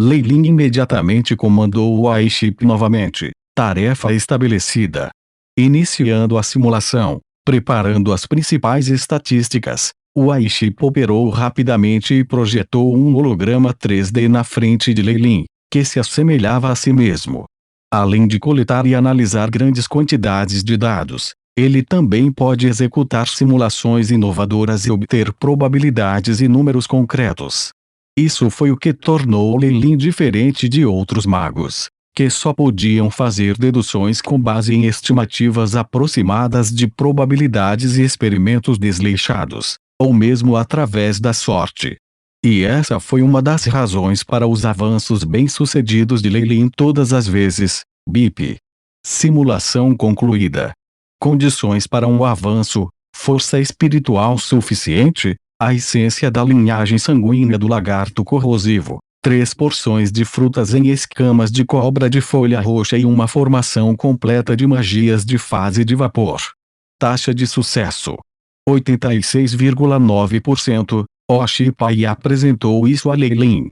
Lei Lin imediatamente comandou o airship novamente. Tarefa estabelecida. Iniciando a simulação, preparando as principais estatísticas, o airship operou rapidamente e projetou um holograma 3D na frente de Lei Lin, que se assemelhava a si mesmo. Além de coletar e analisar grandes quantidades de dados, ele também pode executar simulações inovadoras e obter probabilidades e números concretos. Isso foi o que tornou Lei Lin diferente de outros magos, que só podiam fazer deduções com base em estimativas aproximadas de probabilidades e experimentos desleixados, ou mesmo através da sorte. E essa foi uma das razões para os avanços bem-sucedidos de Lei Lin todas as vezes. BIP. Simulação concluída. Condições para um avanço: força espiritual suficiente, a essência da linhagem sanguínea do lagarto corrosivo, 3 porções de frutas em escamas de cobra de folha roxa e uma formação completa de magias de fase de vapor. Taxa de sucesso: 86,9%. Oshipai apresentou isso a Lei Lin.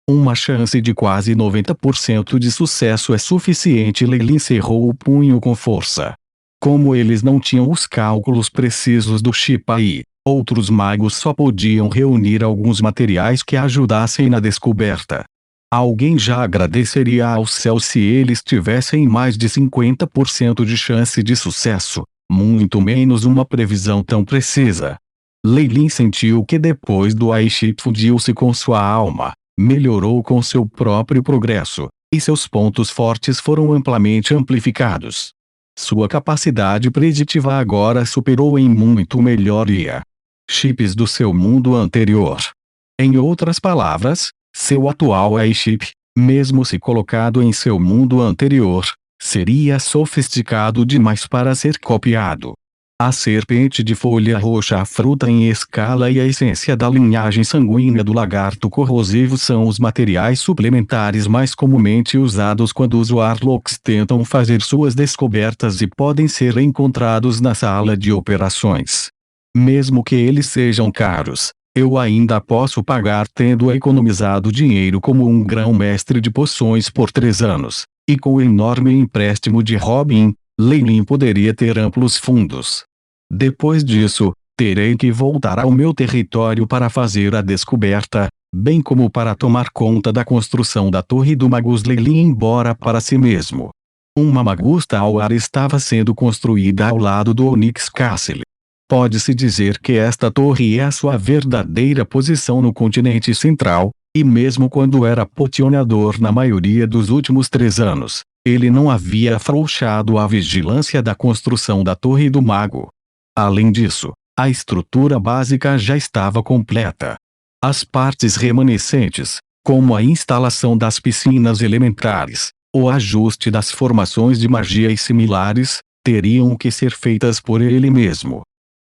Uma chance de quase 90% de sucesso é suficiente. Lei Lin cerrou o punho com força. Como eles não tinham os cálculos precisos do Shipai, outros magos só podiam reunir alguns materiais que ajudassem na descoberta. Alguém já agradeceria ao céu se eles tivessem mais de 50% de chance de sucesso, muito menos uma previsão tão precisa. Lei Lin sentiu que depois do airship fundiu-se com sua alma, melhorou com seu próprio progresso, e seus pontos fortes foram amplamente amplificados. Sua capacidade preditiva agora superou em muito melhoria chips do seu mundo anterior. Em outras palavras, seu atual airship, mesmo se colocado em seu mundo anterior, seria sofisticado demais para ser copiado. A serpente de folha roxa, a fruta em escala e a essência da linhagem sanguínea do lagarto corrosivo são os materiais suplementares mais comumente usados quando os Warlocks tentam fazer suas descobertas e podem ser encontrados na sala de operações. Mesmo que eles sejam caros, eu ainda posso pagar tendo economizado dinheiro como um grão-mestre de poções por 3 anos, e com o enorme empréstimo de Robin, Lei Lin poderia ter amplos fundos. Depois disso, terei que voltar ao meu território para fazer a descoberta, bem como para tomar conta da construção da Torre do Magus. Lei Lin embora para si mesmo. Uma Magus Tower estava sendo construída ao lado do Onyx Castle. Pode-se dizer que esta torre é a sua verdadeira posição no continente central, e mesmo quando era potionador na maioria dos últimos 3 anos, ele não havia afrouxado a vigilância da construção da Torre do Mago. Além disso, a estrutura básica já estava completa. As partes remanescentes, como a instalação das piscinas elementares, o ajuste das formações de magia e similares, teriam que ser feitas por ele mesmo.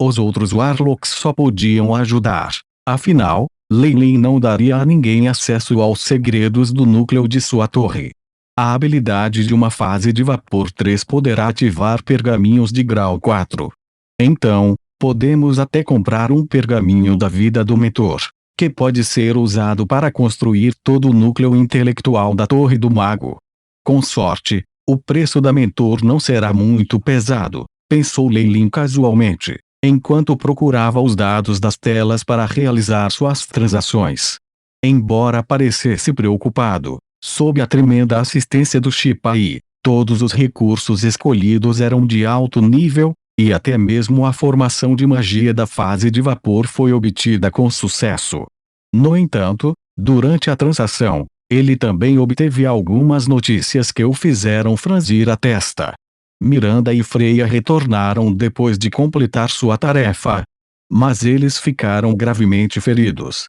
Os outros Warlocks só podiam ajudar. Afinal, Lei Lin não daria a ninguém acesso aos segredos do núcleo de sua torre. A habilidade de uma fase de vapor 3 poderá ativar pergaminhos de grau 4. Então, podemos até comprar um pergaminho da vida do mentor, que pode ser usado para construir todo o núcleo intelectual da Torre do Mago. Com sorte, o preço da mentor não será muito pesado, pensou Lei Lin casualmente, enquanto procurava os dados das telas para realizar suas transações. Embora parecesse preocupado, sob a tremenda assistência do Shipai, todos os recursos escolhidos eram de alto nível, e até mesmo a formação de magia da fase de vapor foi obtida com sucesso. No entanto, durante a transação, ele também obteve algumas notícias que o fizeram franzir a testa. Miranda e Freya retornaram depois de completar sua tarefa. Mas eles ficaram gravemente feridos.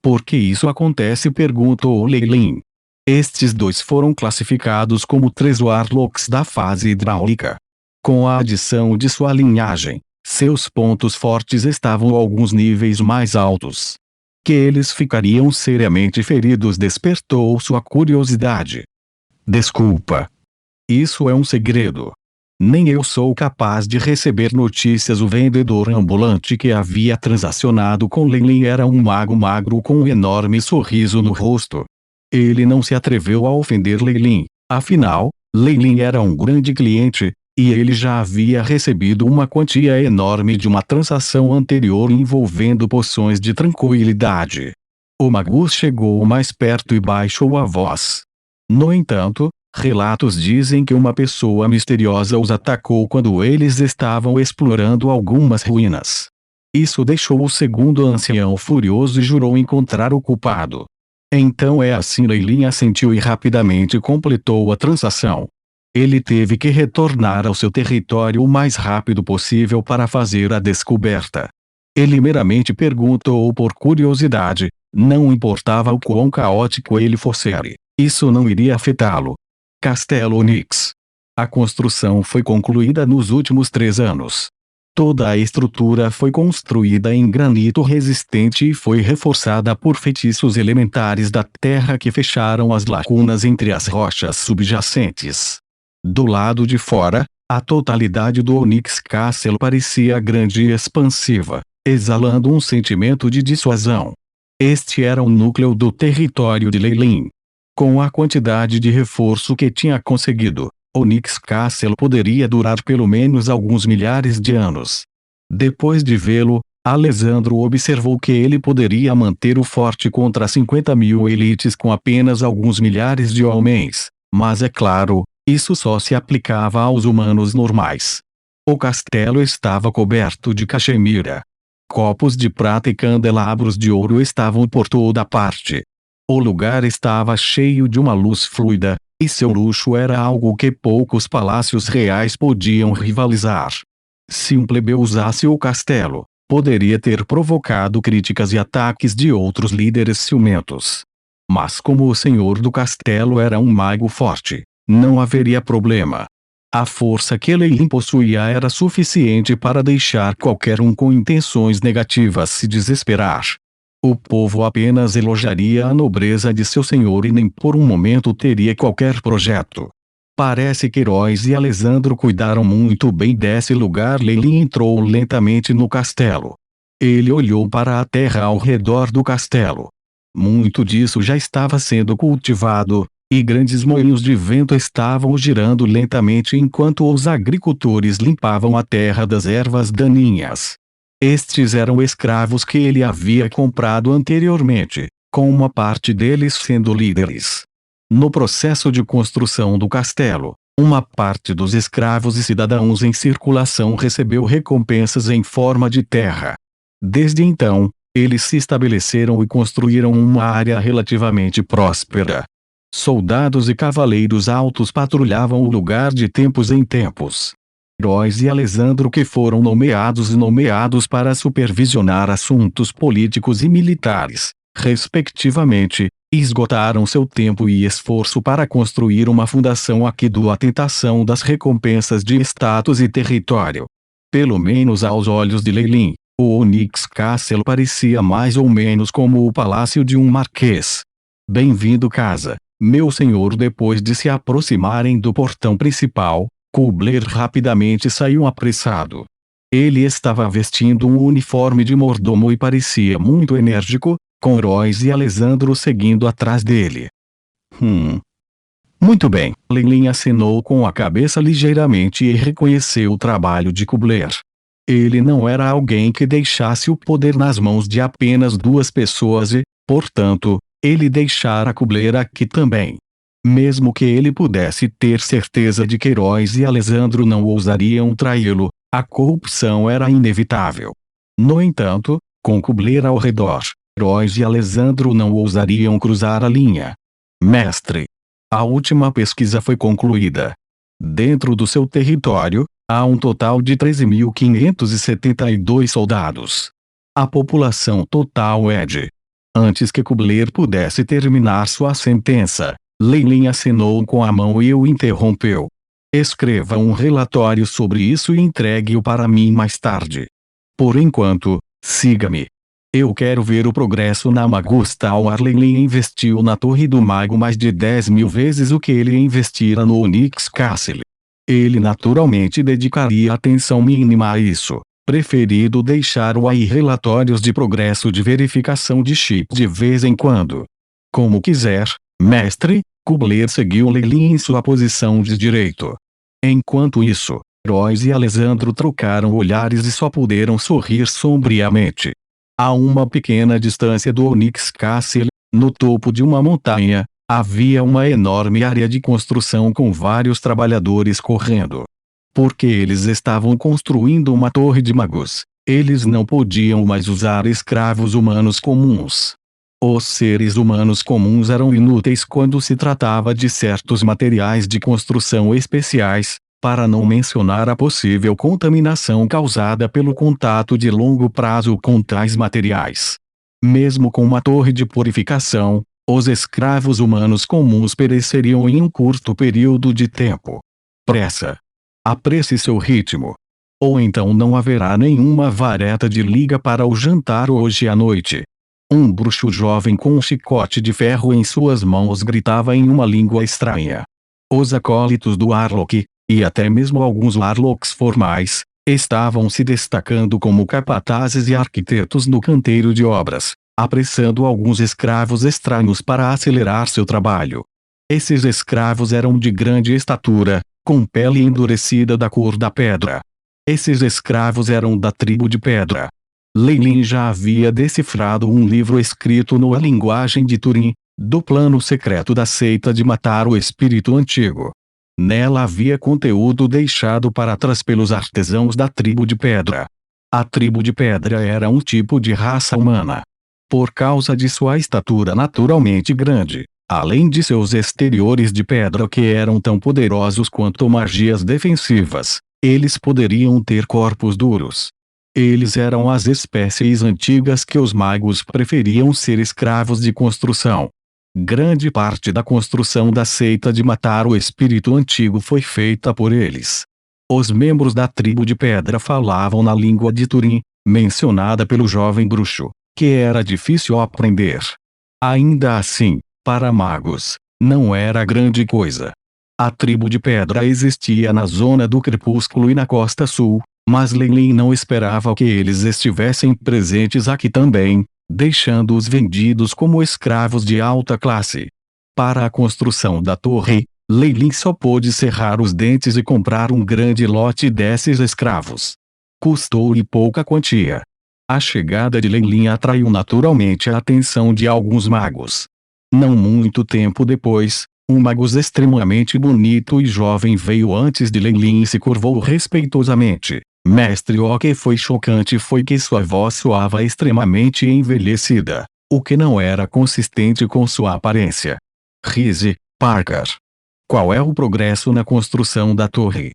Por que isso acontece? Perguntou Lei Lin. Estes 2 foram classificados como 3 Warlocks da fase hidráulica. Com a adição de sua linhagem, seus pontos fortes estavam alguns níveis mais altos. Que eles ficariam seriamente feridos despertou sua curiosidade. Desculpa. Isso é um segredo. Nem eu sou capaz de receber notícias. O vendedor ambulante que havia transacionado com Lei Lin era um mago magro com um enorme sorriso no rosto. Ele não se atreveu a ofender Leilin, afinal, Leilin era um grande cliente, e ele já havia recebido uma quantia enorme de uma transação anterior envolvendo poções de tranquilidade. O Magus chegou mais perto e baixou a voz. No entanto, relatos dizem que uma pessoa misteriosa os atacou quando eles estavam explorando algumas ruínas. Isso deixou o segundo ancião furioso e jurou encontrar o culpado. Então é assim, Leilin assentiu e rapidamente completou a transação. Ele teve que retornar ao seu território o mais rápido possível para fazer a descoberta. Ele meramente perguntou por curiosidade, não importava o quão caótico ele fosse. Isso não iria afetá-lo. Castelo Onyx. A construção foi concluída nos últimos 3 anos. Toda a estrutura foi construída em granito resistente e foi reforçada por feitiços elementares da terra que fecharam as lacunas entre as rochas subjacentes. Do lado de fora, a totalidade do Onyx Castle parecia grande e expansiva, exalando um sentimento de dissuasão. Este era o núcleo do território de Leilin. Com a quantidade de reforço que tinha conseguido, Onyx Castle poderia durar pelo menos alguns milhares de anos. Depois de vê-lo, Alessandro observou que ele poderia manter o forte contra 50.000 elites com apenas alguns milhares de homens, mas é claro, isso só se aplicava aos humanos normais. O castelo estava coberto de caxemira. Copos de prata e candelabros de ouro estavam por toda parte. O lugar estava cheio de uma luz fluida, e seu luxo era algo que poucos palácios reais podiam rivalizar. Se um plebeu usasse o castelo, poderia ter provocado críticas e ataques de outros líderes ciumentos. Mas como o senhor do castelo era um mago forte, não haveria problema. A força que Leilin possuía era suficiente para deixar qualquer um com intenções negativas se desesperar. O povo apenas elogiaria a nobreza de seu senhor e nem por um momento teria qualquer projeto. Parece que Queiroz e Alessandro cuidaram muito bem desse lugar. Leilin entrou lentamente no castelo. Ele olhou para a terra ao redor do castelo. Muito disso já estava sendo cultivado, e grandes moinhos de vento estavam girando lentamente enquanto os agricultores limpavam a terra das ervas daninhas. Estes eram escravos que ele havia comprado anteriormente, com uma parte deles sendo líderes. No processo de construção do castelo, uma parte dos escravos e cidadãos em circulação recebeu recompensas em forma de terra. Desde então, eles se estabeleceram e construíram uma área relativamente próspera. Soldados e cavaleiros altos patrulhavam o lugar de tempos em tempos. Queiroz e Alessandro, que foram nomeados para supervisionar assuntos políticos e militares, respectivamente, esgotaram seu tempo e esforço para construir uma fundação aqueduto à tentação das recompensas de status e território. Pelo menos aos olhos de Leilin, o Onyx Castle parecia mais ou menos como o palácio de um marquês. Bem-vindo casa, meu senhor. Depois de se aproximarem do portão principal, Kubler rapidamente saiu apressado. Ele estava vestindo um uniforme de mordomo e parecia muito enérgico, com Queiroz e Alessandro seguindo atrás dele. Muito bem. Leilin acenou com a cabeça ligeiramente e reconheceu o trabalho de Kubler. Ele não era alguém que deixasse o poder nas mãos de apenas 2 pessoas e, portanto, ele deixara Kubler aqui também. Mesmo que ele pudesse ter certeza de que Queiroz e Alessandro não ousariam traí-lo, a corrupção era inevitável. No entanto, com Kubler ao redor, Queiroz e Alessandro não ousariam cruzar a linha. Mestre, a última pesquisa foi concluída. Dentro do seu território, há um total de 13.572 soldados. A população total é de... Antes que Kubler pudesse terminar sua sentença, Leilin acenou com a mão e o interrompeu. Escreva um relatório sobre isso e entregue-o para mim mais tarde. Por enquanto, siga-me. Eu quero ver o progresso na Magus Tower. Leilin investiu na Torre do Mago mais de 10.000 vezes o que ele investira no Onyx Castle. Ele naturalmente dedicaria atenção mínima a isso, preferindo deixar-o aí relatórios de progresso de verificação de chip de vez em quando. Como quiser, Mestre, Kubler seguiu Leilin em sua posição de direito. Enquanto isso, Royce e Alessandro trocaram olhares e só puderam sorrir sombriamente. A uma pequena distância do Onyx Castle, no topo de uma montanha, havia uma enorme área de construção com vários trabalhadores correndo. Porque eles estavam construindo uma torre de magos, eles não podiam mais usar escravos humanos comuns. Os seres humanos comuns eram inúteis quando se tratava de certos materiais de construção especiais, para não mencionar a possível contaminação causada pelo contato de longo prazo com tais materiais. Mesmo com uma torre de purificação, os escravos humanos comuns pereceriam em um curto período de tempo. Pressa. Apresse seu ritmo. Ou então não haverá nenhuma vareta de liga para o jantar hoje à noite. Um bruxo jovem com um chicote de ferro em suas mãos gritava em uma língua estranha. Os acólitos do Arlok, e até mesmo alguns Arloks formais, estavam se destacando como capatazes e arquitetos no canteiro de obras, apressando alguns escravos estranhos para acelerar seu trabalho. Esses escravos eram de grande estatura, com pele endurecida da cor da pedra. Esses escravos eram da tribo de pedra. Leilin já havia decifrado um livro escrito na linguagem de Turing, do plano secreto da seita de matar o espírito antigo. Nela havia conteúdo deixado para trás pelos artesãos da tribo de pedra. A tribo de pedra era um tipo de raça humana. Por causa de sua estatura naturalmente grande, além de seus exteriores de pedra que eram tão poderosos quanto magias defensivas, eles poderiam ter corpos duros. Eles eram as espécies antigas que os magos preferiam ser escravos de construção. Grande parte da construção da seita de matar o espírito antigo foi feita por eles. Os membros da tribo de pedra falavam na língua de Turing, mencionada pelo jovem bruxo, que era difícil aprender. Ainda assim, para magos, não era grande coisa. A tribo de pedra existia na zona do crepúsculo e na costa sul, mas Leilin não esperava que eles estivessem presentes aqui também, deixando-os vendidos como escravos de alta classe. Para a construção da torre, Leilin só pôde cerrar os dentes e comprar um grande lote desses escravos. Custou-lhe pouca quantia. A chegada de Leilin atraiu naturalmente a atenção de alguns magos. Não muito tempo depois, um mago extremamente bonito e jovem veio antes de Leilin e se curvou respeitosamente. Mestre, o que foi chocante foi que sua voz soava extremamente envelhecida, o que não era consistente com sua aparência. Rise, Parker. Qual é o progresso na construção da torre?